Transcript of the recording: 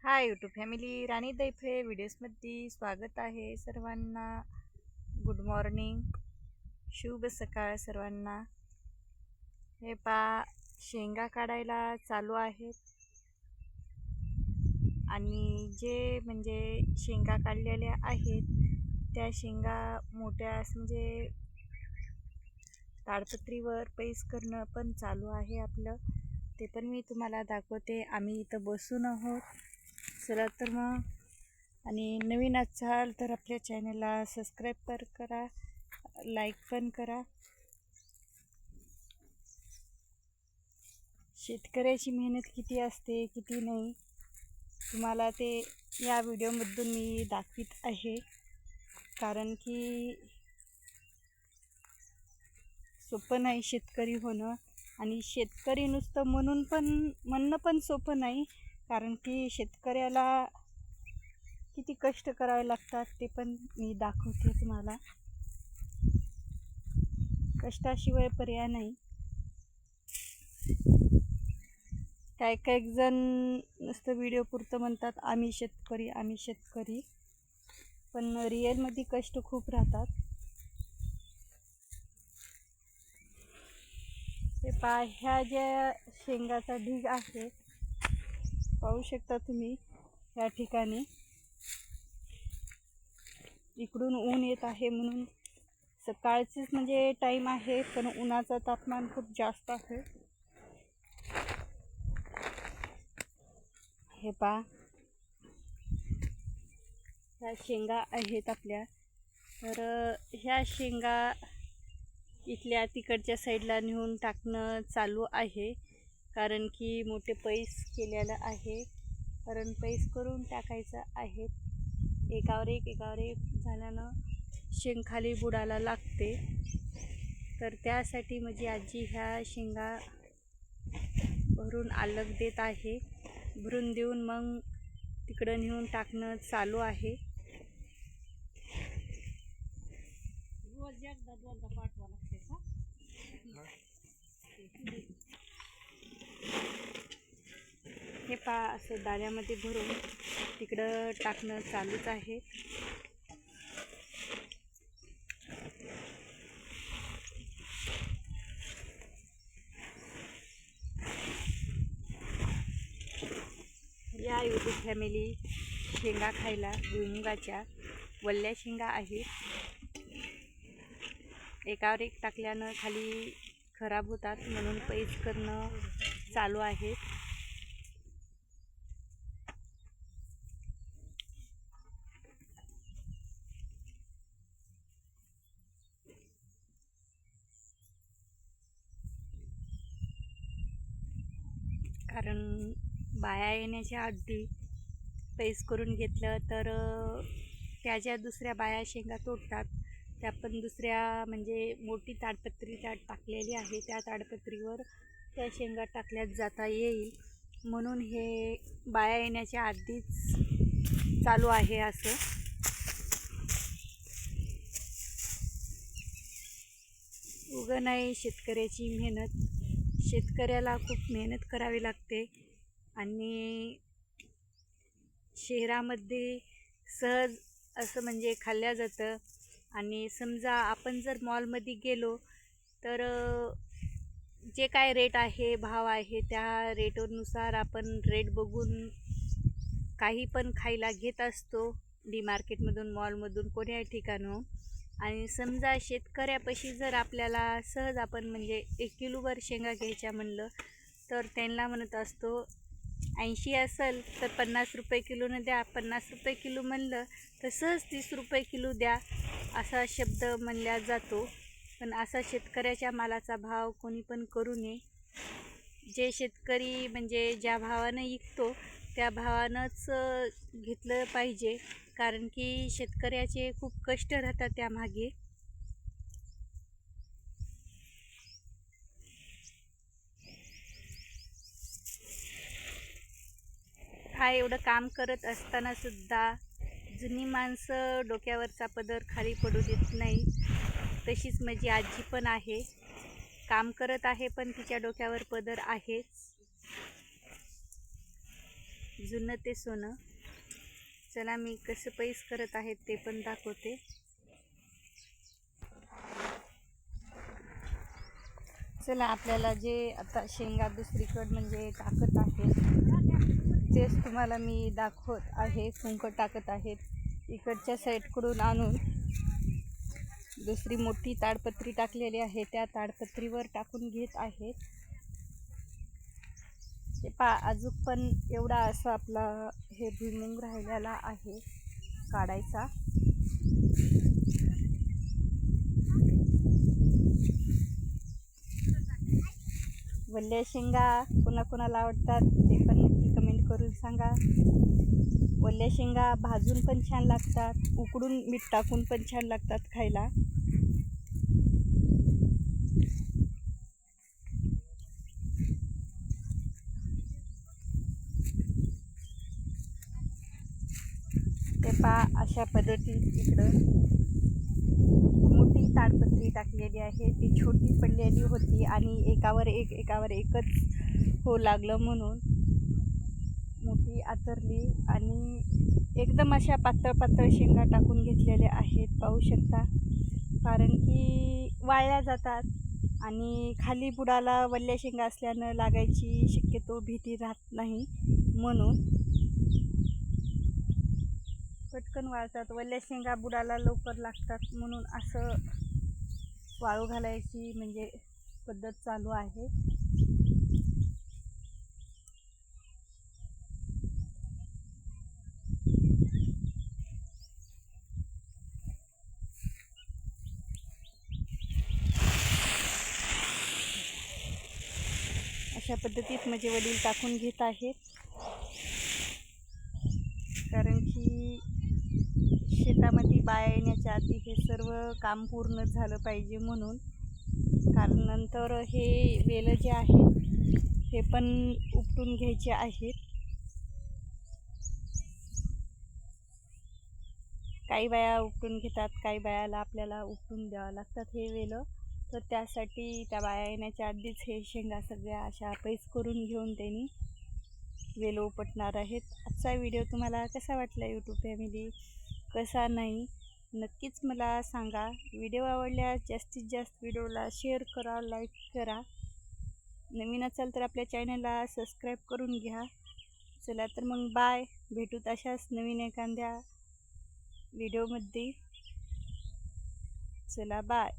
Hi YouTube family, राणी दैफे व्हिडिओजमध्ये स्वागत आहे सर्वांना. गुड मॉर्निंग, शुभ सकाळ सर्वांना. हे शेंगा काढायला चालू आहेत आणि जे म्हणजे शेंगा काढलेल्या आहेत त्या शेंगा मोठ्या म्हणजे ताडपत्रीवर पैस करणं पण चालू आहे आपलं. ते पण मी तुम्हाला दाखवते. आम्ही इथं बसून आहोत. चला तर मग, आणि नवीन असाल तर आपल्या चॅनलला सबस्क्राईब करा, लाईक पण करा. शेतकऱ्याची मेहनत किती असते किती नाही तुम्हाला ते या व्हिडिओमधून मी दाखवित आहे. कारण की सोपं नाही शेतकरी होणं, आणि शेतकरी नुसतं म्हणणं पण सोपं नाही. कारण की शेतकऱ्याला किती कष्ट करावे लागतात ते पण मी दाखवते तुम्हाला. कष्टाशिवाय पर्याय नाही. काही जण नुसतं व्हिडिओ पुरतं म्हणतात आम्ही शेतकरी, पण रिअलमध्ये कष्ट खूप राहतात. हे ह्या ज्या शेंगाचा ढीग आहे पाहू शकता तुम्ही. या ठिकाणी इकडून ऊन येत आहे, म्हणून सकाळचीच म्हणजे टाईम आहे, पण उन्हाचं तापमान खूप जास्त आहे. हे ह्या शेंगा आहेत आपल्या. तर ह्या शेंगा इथल्या तिकडच्या साईडला नेऊन टाकणं चालू आहे. कारण की मोठे पैस केलेलं आहे, कारण पैस करून टाकायचं आहे. एकावर एक झाल्यानं शेंग खाली बुडायला लागते. तर त्यासाठी माझी आजी ह्या शेंगा भरून अलग देत आहे. भरून देऊन मग तिकडं नेऊन टाकणं चालू आहे. हे असं दाण्यामध्ये भरून तिकडं टाकणं चालूच आहे. या यूट्यूब फॅमिली, शेंगा खायला भुईमुगाच्या वल्ल्या शेंगा आहेत. एकावर एक टाकल्यानं खाली खराब होतात, म्हणून पैस करणं चालू आहे. कारण बाया येण्याच्या आधी पैस करून घेतलं तर त्या ज्या दुसऱ्या बाया शेंगा तोडतात त्या पण दुसऱ्या म्हणजे मोठी ताडपत्री त्यात टाकलेली आहे, त्या ताडपत्रीवर त्या शेंगा टाकल्यात जाता येईल. म्हणून हे बाया येण्याच्या आधीच चालू आहे. असं उगं नाही शेतकऱ्याची मेहनत. शेतकऱ्याला खूप मेहनत करावी लागते, आणि शहरामध्ये सहज असं म्हणजे खाल्ल्या जातं. आणि समजा आपण जर मॉलमध्ये गेलो तर जे काय रेट आहे, भाव आहे, त्या रेटनुसार आपण रेट बघून काही पण खायला घेत असतो, डी मार्केटमधून, मॉलमधून, कोण्या ठिकाणून. आणि समजा शेतकऱ्यापाशी जर आपल्याला सहज आपण म्हणजे 1 किलोवर शेंगा घ्यायच्या म्हणलं तर त्यांना म्हणत असतो 80 असेल तर 50 रुपये किलोनं द्या, 50 रुपये किलो म्हणलं तर सहज 30 रुपये किलो द्या, असा शब्द म्हणला जातो. पण असा शेतकऱ्याच्या मालाचा भाव कोणी पण करू नये. जे शेतकरी म्हणजे ज्या भावानं विकतो त्या भावानंच घेतलं पाहिजे. कारण की शेतकऱ्याचे खूप कष्ट राहतात त्यामागे. एवढं काम करत असताना सुद्धा जुनी माणसं डोक्यावरचा पदर खाली पडू देत नाही. तशीच माझी आजी पण आहे, काम करत आहे, पण तिच्या डोक्यावर पदर आहेच. जुनं ते सोनं. चला मी कसं पैस करत आहेत ते पण दाखवते. चला आपल्याला जे आता शेंगा दुसरीकडं म्हणजे टाकत आहे तेच तुम्हाला मी दाखवत आहे. कुंकड टाकत आहेत इकडच्या साईडकडून आणून दुसरी मोठी ताडपत्री टाकलेली आहे त्या ताडपत्रीवर टाकून घेत आहेत. ते अजून पण एवढा असं आपला हे भुईमुग राहिलेला आहे काढायचा. वल्ल्या शेंगा कोणाकोणाला आवडतात ते पण नक्की कमेंट करून सांगा. वल्ल्या शेंगा भाजून पण छान लागतात, उकडून मीठ टाकून पण छान लागतात खायला. ते अशा पद्धतीत इकडं मोठी ताडपत्री टाकलेली आहे. ती छोटी पडलेली होती आणि एकावर एकच हो लागलं म्हणून मोठी आतरली आणि एकदम अशा पातळ शेंगा टाकून घेतलेल्या आहेत. पाहू शकता, कारण की वाळल्या जातात आणि खाली बुडाला वल्ल्या शेंगा असल्यानं लागायची शक्यतो भीती राहत नाही म्हणून पटकन वाळतात. वल्ल्या शेंगा बुडाला लवकर लागतात म्हणून असं वाळू घालायची म्हणजे पद्धत चालू आहे. अशा पद्धतीत माझे वडील टाकून घेत आहेत, कारण की शेतामध्ये बाया येण्याच्या आधी हे सर्व काम पूर्ण झालं पाहिजे म्हणून. कारण नंतर हे वेलं जे आहेत हे पण उपटून घ्यायचे आहेत. काही बाया उपटून घेतात, काही बायाला आपल्याला उपटून द्यावं लागतात हे वेलं. तर त्यासाठी त्या बाया येण्याच्या आधीच हे शेंगा सगळ्या अशा पैस करून घेऊन त्यांनी वेलं उपटणार आहेत. आजचा व्हिडिओ तुम्हाला कसा वाटला यूट्यूब फॅमिली, कसा नाही नक्कीच मला सांगा. व्हिडिओ आवडल्यास जास्तीत जास्त व्हिडिओला शेअर करा, लाईक करा. नवीन असाल तर आपल्या चॅनलला सबस्क्राईब करून घ्या. चला तर मग बाय, भेटूत अशाच नवीन एखाद्या व्हिडिओमध्ये. चला बाय.